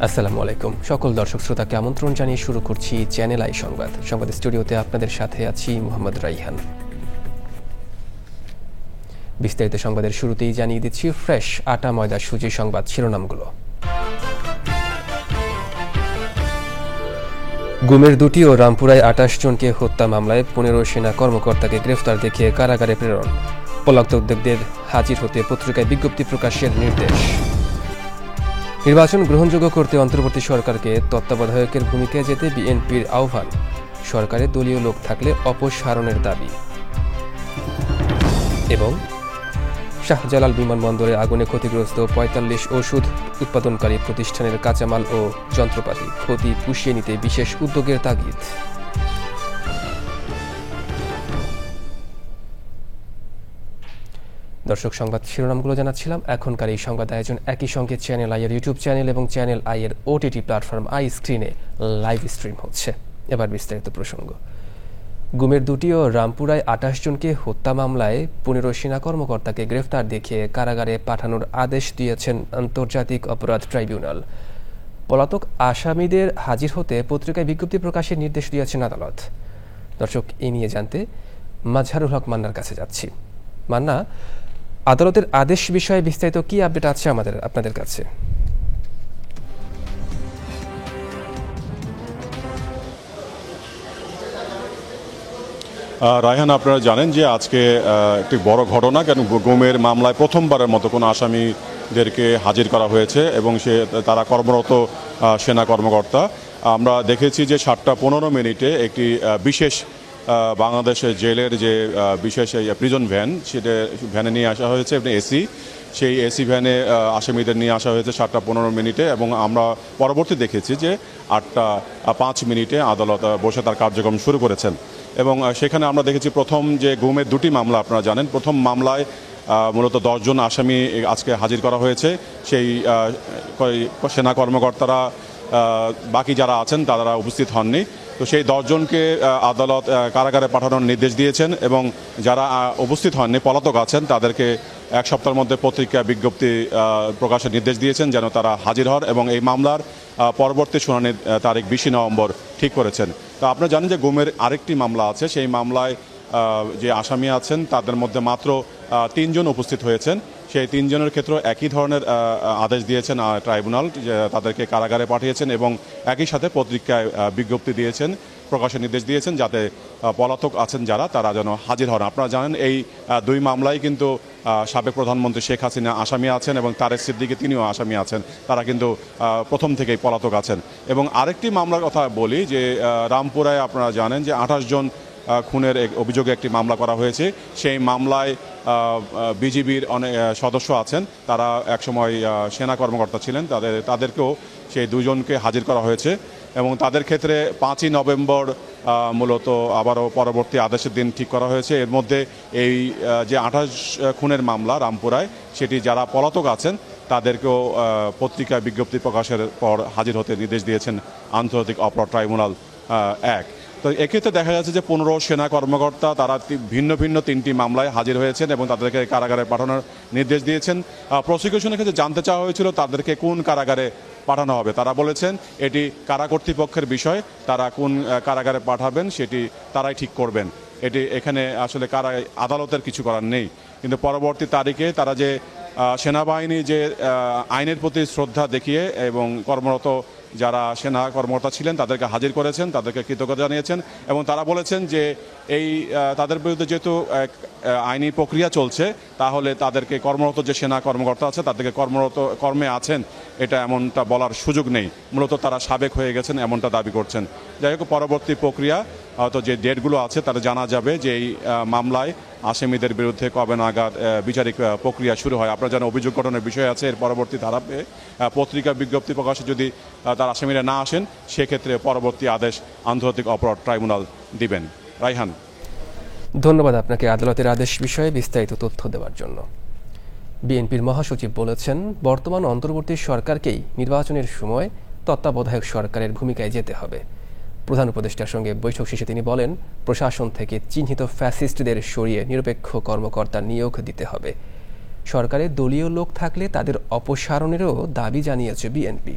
আসসালামু আলাইকুম সকল দর্শক শ্রোতাকে আমন্ত্রণ জানিয়ে শুরু করছি চ্যানেল আই সংবাদ স্টুডিওতে আপনাদের সাথে আছি মোহাম্মদ রাইহান। বিস্তারিত সংবাদের শুরুতেই জানিয়ে দিচ্ছি ফ্রেশ আটা ময়দা সুজি সংবাদ শিরোনামগুলো। গুমের 2টি ও রামপুরায় 28 জনকে হত্যা মামলায় 15 সেনা কর্মকর্তাকে গ্রেফতার দেখিয়ে কারাগারে প্রেরণ। পলাতক উদ্যোগদের হাজির হতে পত্রিকায় বিজ্ঞপ্তি প্রকাশের নির্দেশ। নির্বাচন গ্রহণযোগ্য করতে অন্তর্বর্তী সরকারকে তত্ত্বাবধায়কের ভূমিকায় যেতে বিএনপির আহ্বান। সরকারে দলীয় লোক থাকলে অপসারণের দাবি। এবং শাহজালাল বিমানবন্দরে আগুনে ক্ষতিগ্রস্ত 45 ওষুধ উৎপাদনকারী প্রতিষ্ঠানের কাঁচামাল ও যন্ত্রপাতি ক্ষতি পুষিয়ে নিতে বিশেষ উদ্যোগের তাগিদ। দর্শক সংবাদ শিরোনামগুলো জানাচ্ছিলাম। এখনকার এই সংবাদ আয়োজন একই সঙ্গে চ্যানেল আইয়ের ইউটিউব চ্যানেল এবং চ্যানেল আইয়ের ওটিটি প্ল্যাটফর্ম আই স্ক্রিনে লাইভ স্ট্রিম হচ্ছে। এবার বিস্তারিত প্রসঙ্গ। গুমের 2টি ও রামপুরায় 28 জনকে হত্যা মামলায় 15 সেনা কর্মকর্তাকে গ্রেফতার দেখিয়ে কারাগারে পাঠানোর আদেশ দিয়েছেন আন্তর্জাতিক অপরাধ ট্রাইব্যুনাল। পলাতক আসামিদের হাজির হতে পত্রিকায় বিজ্ঞপ্তি প্রকাশের নির্দেশ দিয়েছেন আদালত। দর্শক, এ নিয়ে জানতে মাজহারুল হক মান্নার কাছে যাচ্ছি। মান্না, আদালতের আদেশ বিষয়ে বিস্তারিত কি আপডেট আছে আপনাদের কাছে? রায়হান, আপনারা জানেন যে আজকে একটি বড় ঘটনা, কেন গুমের মামলায় প্রথমবারের মতো কোনো আসামিদেরকে হাজির করা হয়েছে এবং তারা কর্মরত সেনা কর্মকর্তা। আমরা দেখেছি যে 7:15 একটি বিশেষ বাংলাদেশের জেলের যে বিশেষ প্রিজন ভ্যান, সেটা ভ্যানে নিয়ে আসা হয়েছে এসি। সেই এসি ভ্যানে আসামিদের নিয়ে আসা হয়েছে 7:15 এবং আমরা পরবর্তী দেখেছি যে 8:05 আদালত বসে তার কার্যক্রম শুরু করেছেন। এবং সেখানে আমরা দেখেছি প্রথম যে গুমের 2টি মামলা, আপনারা জানেন প্রথম মামলায় মূলত 10 জন আসামি আজকে হাজির করা হয়েছে। সেই সেনা কর্মকর্তারা বাকি যারা আছেন তারা উপস্থিত হননি। তো সেই 10 জনকে আদালত কারাগারে পাঠানোর নির্দেশ দিয়েছেন এবং যারা উপস্থিত হননি পলাতক আছেন তাদেরকে 1 সপ্তাহের মধ্যে পত্রিকা বিজ্ঞপ্তি প্রকাশের নির্দেশ দিয়েছেন যেন তারা হাজির হন এবং এই মামলার পরবর্তী শুনানির তারিখ 20 নভেম্বর ঠিক করেছেন। তো আপনারা জানেন যে গুমের আরেকটি মামলা আছে, সেই মামলায় যে আসামি আছেন তাদের মধ্যে মাত্র 3 জন উপস্থিত হয়েছেন। সেই 3 জনের ক্ষেত্রে একই ধরনের আদেশ দিয়েছেন ট্রাইব্যুনাল, তাদেরকে কারাগারে পাঠিয়েছেন এবং একই সাথে পত্রিকায় বিজ্ঞপ্তি দিয়েছেন, প্রকাশের নির্দেশ দিয়েছেন যাতে পলাতক আছেন যারা তারা যেন হাজির হন। আপনারা জানেন এই 2 মামলায় কিন্তু সাবেক প্রধানমন্ত্রী শেখ হাসিনা আসামি আছেন এবং তারেক সিদ্দিকী তিনিও আসামি আছেন, তারা কিন্তু প্রথম থেকেই পলাতক আছেন। এবং আরেকটি মামলার কথা বলি যে রামপুরায় আপনারা জানেন যে 28 জন খুনের অভিযোগে একটি মামলা করা হয়েছে। সেই মামলায় বিজিবির অনেক সদস্য আছেন, তারা একসময় সেনা কর্মকর্তা ছিলেন, তাদেরকেও সেই 2 জনকে হাজির করা হয়েছে এবং তাদের ক্ষেত্রে 5 নভেম্বর মূলত আবারও পরবর্তী আদেশের দিন ঠিক করা হয়েছে। এর মধ্যে এই যে 28 খুনের মামলা রামপুরায়, সেটি যারা পলাতক আছেন তাদেরকেও পত্রিকায় বিজ্ঞপ্তি প্রকাশের পর হাজির হতে নির্দেশ দিয়েছেন আন্তর্জাতিক অপরাধ ট্রাইব্যুনাল 1। তো এক্ষেত্রে দেখা যাচ্ছে যে 15 সেনা কর্মকর্তা তারা ভিন্ন ভিন্ন 3টি মামলায় হাজির হয়েছেন এবং তাদেরকে কারাগারে পাঠানোর নির্দেশ দিয়েছেন। প্রসিকিউশনের ক্ষেত্রে জানতে চাওয়া হয়েছিল তাদেরকে কোন কারাগারে পাঠানো হবে। তারা বলেছেন এটি কারা কর্তৃপক্ষের বিষয়, তারা কোন কারাগারে পাঠাবেন সেটি তারাই ঠিক করবেন। এটি এখানে আসলে আদালতের কিছু করার নেই। কিন্তু পরবর্তী তারিখে তারা যে সেনাবাহিনী যে আইনের প্রতি শ্রদ্ধা দেখিয়ে এবং কর্মরত যারা সেনা কর্মকর্তা ছিলেন তাদেরকে হাজির করেছেন, তাদেরকে কৃতজ্ঞতা জানিয়েছেন এবং তারা বলেছেন যে এই তাদের বিরুদ্ধে যেহেতু আইনি প্রক্রিয়া চলছে, তাহলে তাদেরকে কর্মরত যে সেনা কর্মকর্তা আছে তাদেরকে কর্মে আছেন এটা এমনটা বলার সুযোগ নেই, মূলত তারা সাবেক হয়ে গেছেন এমনটা দাবি করছেন। যাই হোক, পরবর্তী প্রক্রিয়া হয়তো যে ডেটগুলো আছে তারা জানা যাবে যে এই মামলায় আসামিদের বিরুদ্ধে কবে নাগাদ বিচারিক প্রক্রিয়া শুরু হয়। আপনারা জানেন অভিযোগ গঠনের বিষয় আছে, এর পরবর্তী ধারাতে পত্রিকা বিজ্ঞপ্তি প্রকাশে যদি তার আসামিরা না আসেন সেক্ষেত্রে পরবর্তী আদেশ আন্তর্জাতিক অপরাধ ট্রাইব্যুনাল দিবেন। রাইহান, ধন্যবাদ আপনাকে আদালতের আদেশ বিষয়ে বিস্তারিত তথ্য দেওয়ার জন্য। বিএনপির মহাসচিব বলেছেন বর্তমান অন্তর্বর্তী সরকারকেই নির্বাচনের সময় তত্ত্বাবধায়ক সরকারের ভূমিকায় যেতে হবে। প্রধান উপদেষ্টার সঙ্গে বৈঠক শেষে তিনি বলেন প্রশাসন থেকে চিহ্নিত ফ্যাসিস্টদের সরিয়ে নিরপেক্ষ কর্মকর্তা নিয়োগ দিতে হবে। সরকারে দলীয় লোক থাকলে তাদের অপসারণেরও দাবি জানিয়েছে বিএনপি।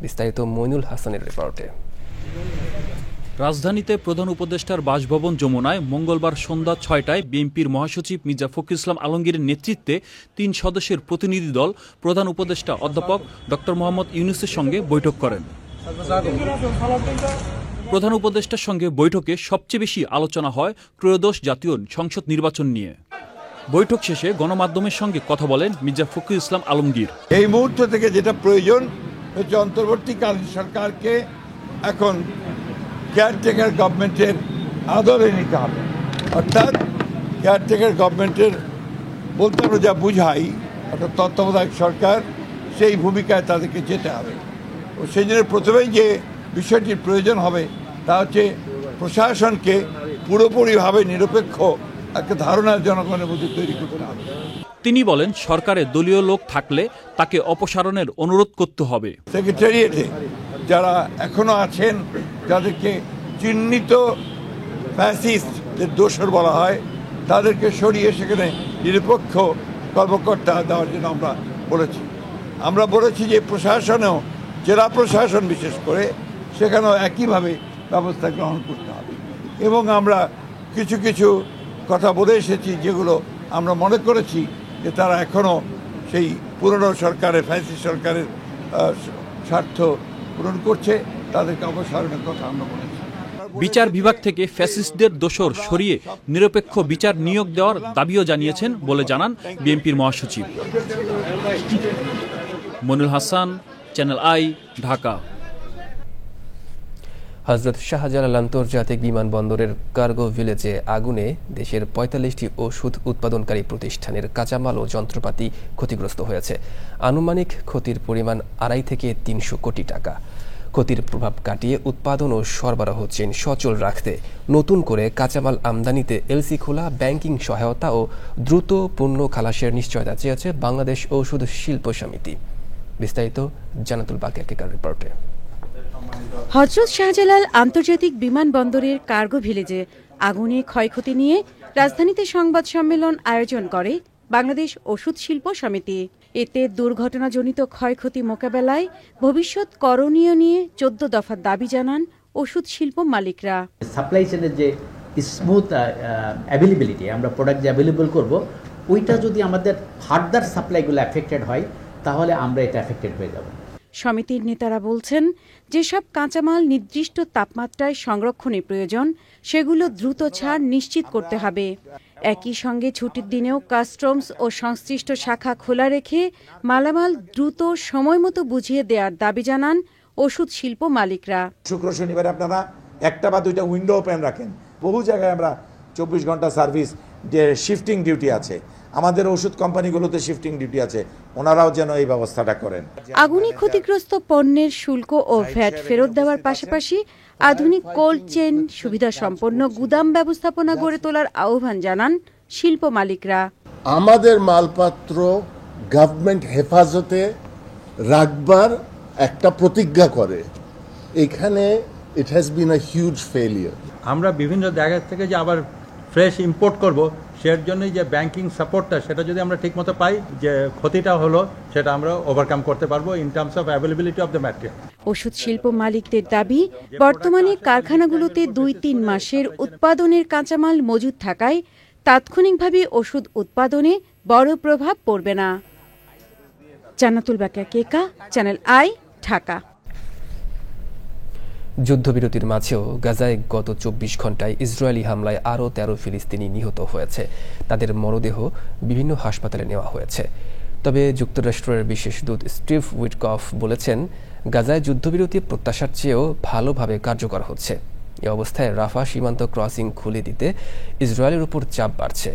বিস্তারিত মইনুল হাসানের রিপোর্টে। রাজধানীতে প্রধান উপদেষ্টার বাসভবন যমুনায় মঙ্গলবার সন্ধ্যা ৬টায় বিএনপির মহাসচিব মির্জা ফখরুল ইসলাম আলমগীরের নেতৃত্বে ৩ সদস্যের প্রতিনিধি দল প্রধান উপদেষ্টা অধ্যাপক ডক্টর মোহাম্মদ ইউনূসের সঙ্গে বৈঠক করেন। প্রধান উপদেষ্টার সঙ্গে বৈঠকে সবচেয়ে বেশি আলোচনা হয় ত্রয়োদশ জাতীয় সংসদ নির্বাচন নিয়ে। বৈঠক শেষে গণমাধ্যমের সঙ্গে কথা বলেন মির্জা ফখরুল ইসলাম আলমগীর। এই মুহূর্ত থেকে যেটা প্রয়োজন হচ্ছে অন্তর্বর্তীকালীন সরকারকে এখন কেয়ারটেকার গভর্নমেন্টের আদরে নিতে হবে, অর্থাৎ কেয়ারটেকার গভর্নমেন্টের বলতে আমরা যা বুঝাই অর্থাৎ তত্ত্বাবধায়ক সরকার, সেই ভূমিকায় তাদেরকে যেতে হবে। ও সেই জন্য প্রথমেই যে বিষয়টির প্রয়োজন হবে তা হচ্ছে প্রশাসনকে পুরোপুরিভাবে নিরপেক্ষ একটা ধারণা জনগণের মধ্যে তৈরি করতে হবে। তিনি বলেন সরকারে দলীয় লোক থাকলে তাকে অপসারণের অনুরোধ করতে হবে। সেক্রেটারিয়েটে যারা এখনো আছেন, যাদেরকে চিহ্নিত ফ্যাসিস্টদের দোসর বলা হয়, তাদেরকে সরিয়ে সেখানে নিরপেক্ষ কর্মকর্তা দেওয়ার জন্য আমরা বলেছি যে প্রশাসনেও, জেলা প্রশাসন বিশেষ করে, সেখানেও একইভাবে ব্যবস্থা গ্রহণ করতে হবে। এবং আমরা কিছু কিছু কথা বলে এসেছি যেগুলো আমরা মনে করেছি যে তারা এখনও সেই পুরনো সরকারের, ফ্যাসিস্ট সরকারের স্বার্থ পূরণ করছে, তাদেরকে অপসারণের কথা আমরা বলেছি। বিচার বিভাগ থেকে ফ্যাসিস্টদের দোসর সরিয়ে নিরপেক্ষ বিচার নিয়োগ দেওয়ার দাবিও জানিয়েছেন বলে জানান বিএনপির মহাসচিব। Moinul Hasan, channel I, Dhaka. হযরত শাহজালাল আন্তর্জাতিক বিমানবন্দরের কার্গো ভিলেজে আগুনে দেশের ৪৫টি ওষুধ উৎপাদনকারী প্রতিষ্ঠানের কাঁচামাল ও যন্ত্রপাতি ক্ষতিগ্রস্ত হয়েছে। আনুমানিক ক্ষতির পরিমাণ ২.৫ থেকে ৩০০ কোটি টাকা। ক্ষতির প্রভাব কাটিয়ে উৎপাদন ও সরবরাহ চেইন সচল রাখতে নতুন করে কাঁচামাল আমদানিতে এলসি খোলা, ব্যাংকিং সহায়তা ও দ্রুত পণ্য খালাসের নিশ্চয়তা চেয়েছে বাংলাদেশ ঔষধ শিল্প সমিতি। বিস্তারিত জান্নাতুল বাকিয়া কেকার রিপোর্টে। হযরত শাহজালাল আন্তর্জাতিক বিমানবন্দরের কার্গো ভিলেজে আগুনে ক্ষয়ক্ষতি নিয়ে রাজধানীতে সংবাদ সম্মেলন আয়োজন করে বাংলাদেশ ওষুধ শিল্প সমিতি। এতে দুর্ঘটনাজনিত ক্ষয়ক্ষতি মোকাবেলায় ভবিষ্যৎ করণীয় নিয়ে ১৪ দফার দাবি জানান ওষুধ শিল্প মালিকরা। সাপ্লাই চেনের যে স্মুথ অ্যাভেলেবিলিটি, আমরা প্রোডাক্ট যে অ্যাভেলেবল করব, ওইটা যদি আমাদের ফার্দার সাপ্লাইগুলো অ্যাফেক্টেড হয় তাহলে আমরা এটা অ্যাফেক্টেড হয়ে যাব। সমিতির নেতারা বলছেন, যেসব কাঁচামাল নির্দিষ্ট তাপমাত্রায় সংরক্ষণের প্রয়োজন সেগুলো দ্রুত ছাড় নিশ্চিত করতে হবে। একই সঙ্গে ছুটির দিনেও কাস্টমস ও সংশ্লিষ্ট শাখা খোলা রেখে মালামাল দ্রুত সময়মতো বুঝিয়ে দেওয়ার দাবি জানান ওষুধ শিল্প মালিকরা। শুক্র শনিবারে আপনারা একটা বা দুইটা উইন্ডো ওপেন রাখেন। বহু জায়গায় আমরা 24 ঘন্টা সার্ভিস, যে শিফটিং ডিউটি আছে, আমাদের ওষুধ কোম্পানিগুলোতে শিফটিং ডিউটি আছে, ওনারাও যেন এই ব্যবস্থাটা করেন। আগুনে ক্ষতিগ্রস্ত পণ্যের শুল্ক ও ভ্যাট ফেরত দেওয়ার পাশাপাশি আধুনিক কোল্ড চেইন সুবিধা সম্পন্ন গুদাম ব্যবস্থাপনা গড়ে তোলার আহ্বান জানান শিল্প মালিকরা। আমাদের মালপত্র গভর্নমেন্ট হেফাজতে রাখবার একটা প্রতিজ্ঞা করে। এখানে it has been a huge failure. আমরা বিভিন্ন জায়গা থেকে যে আবার ফ্রেশ ইম্পোর্ট করব, সেটার জন্য যে ব্যাংকিং সাপোর্টটা, সেটা যদি আমরা ঠিকমতো পাই, যে ক্ষতিটা হলো সেটা আমরা ওভারকাম করতে পারবো in terms of availability of the material. ওষুধ শিল্প মালিকদের দাবি, বর্তমানে কারখানাগুলোতে ২-৩ মাসের উৎপাদনের কাঁচামাল মজুদ থাকায় তাৎক্ষণিকভাবে ওষুধ উৎপাদনে বড় প্রভাব পড়বে না। জান্নাতুল বাকিয়া কেকা, চ্যানেল আই, ঢাকা। যুদ্ধবিরতির মাঝেও গাজায় গত ২৪ ঘণ্টায় ইসরায়েলি হামলায় আরও ১৩ ফিলিস্তিনি নিহত হয়েছে। তাদের মরদেহ বিভিন্ন হাসপাতালে নেওয়া হয়েছে। তবে যুক্তরাষ্ট্রের বিশেষ দূত স্টিভ উইটকফ বলেছেন, গাজায় যুদ্ধবিরতি প্রত্যাশার চেয়েও ভালোভাবে কার্যকর হচ্ছে। এ অবস্থায় রাফা সীমান্ত ক্রসিং খুলে দিতে ইসরায়েলের উপর চাপ বাড়ছে,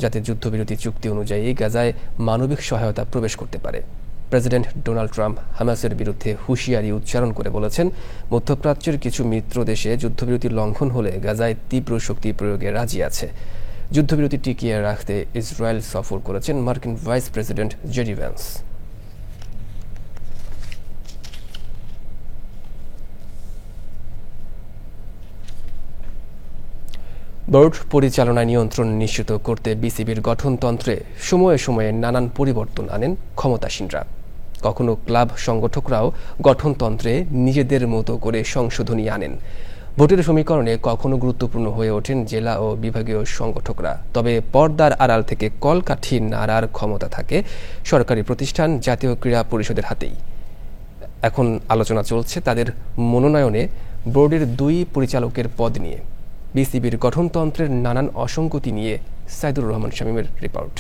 যাতে যুদ্ধবিরতি চুক্তি অনুযায়ী গাজায় মানবিক সহায়তা প্রবেশ করতে পারে। প্রেসিডেন্ট ডোনাল্ড ট্রাম্প হামাসের বিরুদ্ধে হুঁশিয়ারি উচ্চারণ করে বলেছেন, মধ্যপ্রাচ্যের কিছু মিত্র দেশে যুদ্ধবিরতি লঙ্ঘন হলে গাজায় তীব্র শক্তি প্রয়োগে রাজি আছে। যুদ্ধবিরতি টিকিয়ে রাখতে ইসরায়েল সফর করেছেন মার্কিন vice president JD Vance. Board পরিচালনায় নিয়ন্ত্রণ নিশ্চিত করতে বিসিবির গঠনতন্ত্রে সময়ে সময়ে নানান পরিবর্তন আনেন ক্ষমতাসীনরা। কখনো ক্লাব সংগঠকরাও গঠনতন্ত্রে নিজেদের মতো করে সংশোধনী আনেন। ভোটের সমীকরণে কখনো গুরুত্বপূর্ণ হয়ে ওঠেন জেলা ও বিভাগীয় সংগঠকরা। তবে পর্দার আড়াল থেকে কলকাঠি নাড়ার ক্ষমতা থাকে সরকারি প্রতিষ্ঠান জাতীয় ক্রীড়া পরিষদের হাতেই। এখন আলোচনা চলছে তাদের মনোনয়নে বোর্ডের 2 পরিচালকের পদ নিয়ে। বিসিবির গঠনতন্ত্রের নানান অসঙ্গতি নিয়ে সাইদুর রহমান শামীমের রিপোর্ট।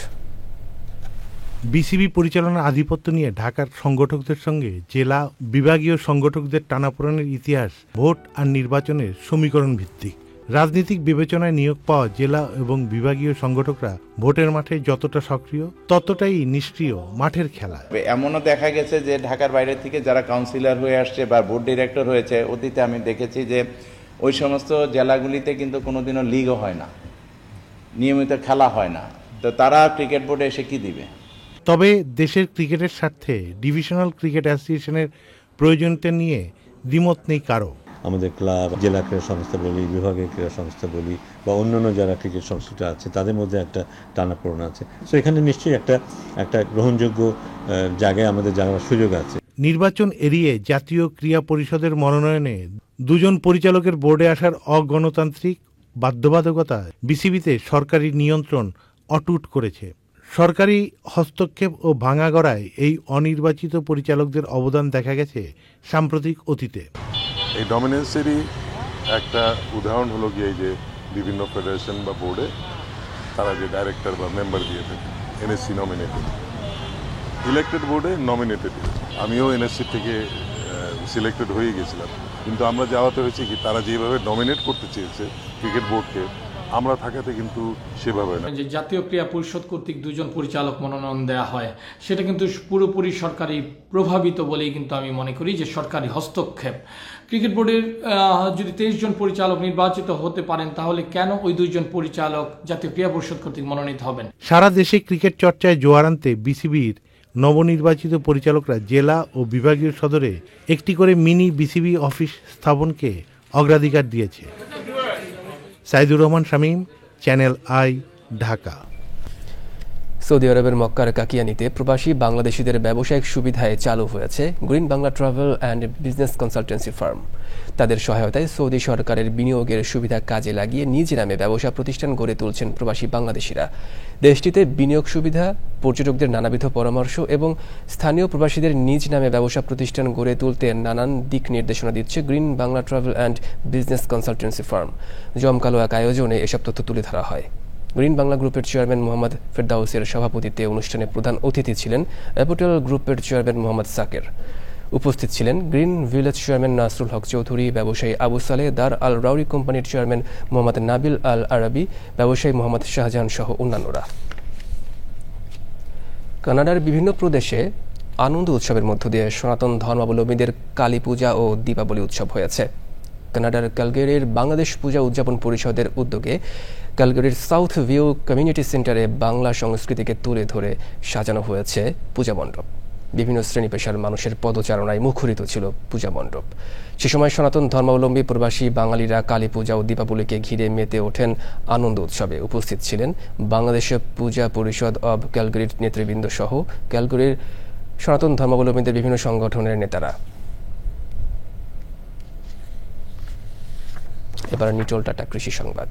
বিসিবি পরিচালনার আধিপত্য নিয়ে ঢাকার সংগঠকদের সঙ্গে জেলা বিভাগীয় সংগঠকদের টানাপোড়েনের ইতিহাস ভোট আর নির্বাচনের সমীকরণ ভিত্তিক। রাজনৈতিক বিবেচনায় নিয়োগ পাওয়া জেলা এবং বিভাগীয় সংগঠকরা ভোটের মাঠে যতটা সক্রিয় ততটাই নিষ্ক্রিয় মাঠের খেলা। এমনও দেখা গেছে যে ঢাকার বাইরে থেকে যারা কাউন্সিলর হয়ে আসছে বা বোর্ড ডিরেক্টর হয়েছে, অতীতে আমি দেখেছি যে ওই সমস্ত জেলাগুলিতে কিন্তু কোনোদিনও লিগও হয় না, নিয়মিত খেলা হয় না, তো তারা ক্রিকেট বোর্ডে এসে কি দিবে? তবে দেশের ক্রিকেটের স্বার্থে ডিভিশনাল ক্রিকেট অ্যাসোসিয়েশনের প্রয়োজনীয়তা নিয়ে দ্বিমত নেই কারো। আমাদের ক্লাব, জেলা ক্রীড়া সংস্থা বলি, বিভাগীয় ক্রীড়া সংস্থা বলি বা অন্যান্য যারা ক্রিকেট সংস্থা আছে তাদের মধ্যে একটা টানাপোড়েন আছে। সো এখানে নিশ্চয়ই একটা গ্রহণযোগ্য জায়গায় আমাদের যাওয়ার সুযোগ আছে। নির্বাচন এড়িয়ে জাতীয় ক্রীড়া পরিষদের মনোনয়নে 2 পরিচালকের বোর্ডে আসার অগণতান্ত্রিক বাধ্যবাধকতা বিসিবিতে সরকারি নিয়ন্ত্রণ অটুট করেছে। সরকারি হস্তক্ষেপ ও ভাঙাগড়ায় এই অনির্বাচিত পরিচালকদের অবদান দেখা গেছে সাম্প্রতিক অতীতে। এই ডমিনেন্সেরই একটা উদাহরণ হলো গিয়ে এই যে বিভিন্ন ফেডারেশন বা বোর্ডে তারা যে ডাইরেক্টর বা মেম্বার দিয়ে থাকে, এনএসসি নমিনেটেড, ইলেক্টেড বোর্ডে নমিনেটেড। আমিও এনএসসি থেকে সিলেক্টেড হয়ে গেছিলাম, কিন্তু আমরা যাওয়াতে হয়েছে কি তারা যেভাবে নমিনেট করতে চেয়েছে ক্রিকেট বোর্ডকে, আমরা থাকাতে কিন্তু সেভাবে না। যে জাতীয় ক্রীড়া পরিষদ কর্তৃক 2 পরিচালক মনোনয়ন দেওয়া হয় সেটা কিন্তু পুরোপুরি সরকারি প্রভাবিত বলেই কিন্তু আমি মনে করি যে সরকারি হস্তক্ষেপ। ক্রিকেট বোর্ডের যদি 23 জন পরিচালক নির্বাচিত হতে পারেন তাহলে কেন ওই 2 পরিচালক জাতীয় ক্রীড়া পরিষদ কর্তৃক মনোনীত হবেন? সারা দেশে ক্রিকেট চর্চায় জোয়ার আনতে বিসিবির নবনির্বাচিত পরিচালকরা জেলা ও বিভাগীয় সদরে একটি করে মিনি বিসিবি অফিস স্থাপনকে অগ্রাধিকার দিয়েছে। Saidur Rahman Shamim, channel I, Dhaka. Saudi আরবের মক্কার কাকিয়ানিতে প্রবাসী বাংলাদেশিদের ব্যবসায়িক সুবিধায় চালু হয়েছে green Bangla travel and business consultancy firm. তাদের সহায়তায় সৌদি সরকারের বিনিয়োগের সুবিধা কাজে লাগিয়ে নিজ নামে ব্যবসা প্রতিষ্ঠান গড়ে তুলছেন প্রবাসী বাংলাদেশিরা। দেশটিতে বিনিয়োগ সুবিধা, পর্যটকদের নানাবিধ পরামর্শ এবং স্থানীয় প্রবাসীদের নিজ নামে ব্যবসা প্রতিষ্ঠান গড়ে তুলতে নানান দিক নির্দেশনা দিচ্ছে green Bangla travel and business consultancy firm. জমকালো এক আয়োজনে এসব তথ্য তুলে ধরা হয়। গ্রিন বাংলা গ্রুপের চেয়ারম্যান মোহাম্মদ ফেরদাউসের সভাপতিত্বে অনুষ্ঠানে প্রধান অতিথি ছিলেন অ্যাপোটেল গ্রুপের চেয়ারম্যান মোহাম্মদ সাকের। উপস্থিত ছিলেন green village chairman Nasrul Haque Chowdhury, ব্যবসায়ী আবু সালেহ, দার আল রাউরি কোম্পানির চেয়ারম্যান মোহাম্মদ নাবিল আল আরাবি, ব্যবসায়ী মোহাম্মদ শাহজাহান সহ অন্যান্যরা। কানাডার বিভিন্ন প্রদেশে আনন্দ উৎসবের মধ্য দিয়ে সনাতন ধর্মাবলম্বীদের কালী পূজা ও দীপাবলি উৎসব হয়েছে। কানাডার ক্যালগারির বাংলাদেশ পূজা উদযাপন পরিষদের উদ্যোগে ক্যালগারির সাউথ ভিউ কমিউনিটি সেন্টারে বাংলা সংস্কৃতিকে তুলে ধরে সাজানো হয়েছে পূজা মণ্ডপ। বিভিন্ন শ্রেণী পেশার মানুষের পদচারণায় মুখরিত ছিল পূজা মণ্ডপ। সে সময় সনাতন ধর্মাবলম্বী প্রবাসী বাঙালিরা কালী পূজা ও দীপাবলিকে ঘিরে মেতে ওঠেন আনন্দ উৎসবে। উপস্থিত ছিলেন বাংলাদেশের পূজা পরিষদ অব ক্যালগারির নেতৃবৃন্দ সহ ক্যালগারির সনাতন ধর্মাবলম্বীদের বিভিন্ন সংগঠনের নেতারা। এবার নিটল টাটা কৃষি সংবাদ।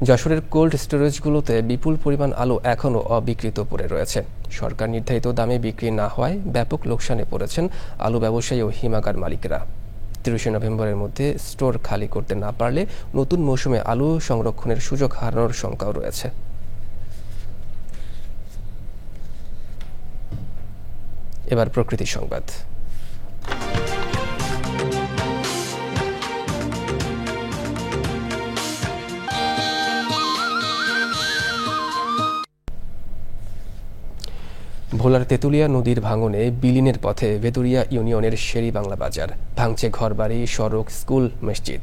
যশোরের কোল্ড স্টোরেজগুলোতে বিপুল পরিমাণ আলু এখনও অবিকৃত পড়ে রয়েছে। সরকার নির্ধারিত দামে বিক্রি না হওয়ায় ব্যাপক লোকসানে পড়েছেন আলু ব্যবসায়ী ও হিমাগার মালিকেরা। 30 নভেম্বরের মধ্যে স্টোর খালি করতে না পারলে নতুন মৌসুমে আলু সংরক্ষণের সুযোগ হারানোর শঙ্কাও রয়েছে। এবার প্রকৃতি সংবাদ। ভোলার তেঁতুলিয়া নদীর ভাঙনে বিলীনের পথে ভেতুরিয়া ইউনিয়নের শেরি বাংলা বাজার। ভাঙছে ঘরবাড়ি, সড়ক, স্কুল, মসজিদ।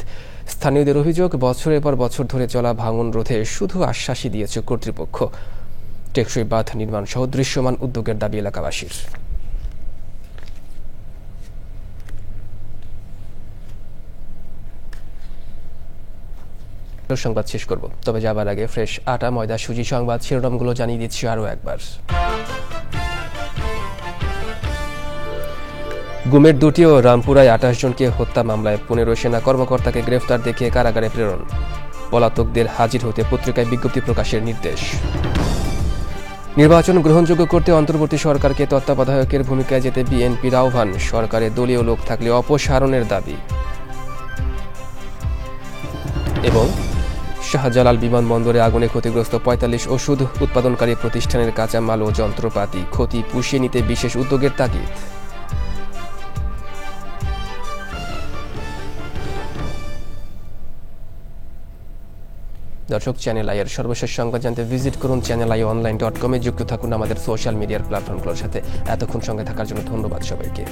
স্থানীয়দের অভিযোগ, বছরের পর বছর ধরে চলা ভাঙন রোধে শুধু আশ্বাসই দিয়েছে কর্তৃপক্ষ। টেকসই বাঁধ নির্মাণ সহ দৃশ্যমান উদ্যোগের দাবি এলাকাবাসীর। সংবাদ শেষ করব, তবে যাবার আগে ফ্রেশ আটা ময়দা সুজি সংবাদ শিরোনামগুলো জানিয়ে দিচ্ছি আরও একবার। গুমের দুটি ও রামপুরায় 28 জনকে হত্যা মামলায় 15 সেনা কর্মকর্তাকে গ্রেফতার দেখিয়ে কারাগারে প্রেরণ। পলাতকদের হাজির হতে পত্রিকায় বিজ্ঞপ্তি প্রকাশের নির্দেশ। নির্বাচন গ্রহণযোগ্য করতে অন্তর্বর্তী সরকারকে তত্ত্বাবধায়কের ভূমিকায় যেতে বিএনপির আহ্বান, সরকারে দলীয় লোক থাকলে অপসারণের দাবি। এবং শাহজালাল বিমানবন্দরে আগুনে ক্ষতিগ্রস্ত 45 ওষুধ উৎপাদনকারী প্রতিষ্ঠানের কাঁচামাল ও যন্ত্রপাতি ক্ষতি পুষিয়ে নিতে বিশেষ উদ্যোগের তাগিদ। দর্শক, চ্যানেল আইয়ের সর্বশেষ সংবাদ জানতে ভিজিট করুন channelionline.com-এ। যুক্ত থাকুন আমাদের সোশ্যাল মিডিয়ার প্ল্যাটফর্মগুলোর সাথে। এতক্ষণ সঙ্গে থাকার জন্য ধন্যবাদ সবাইকে।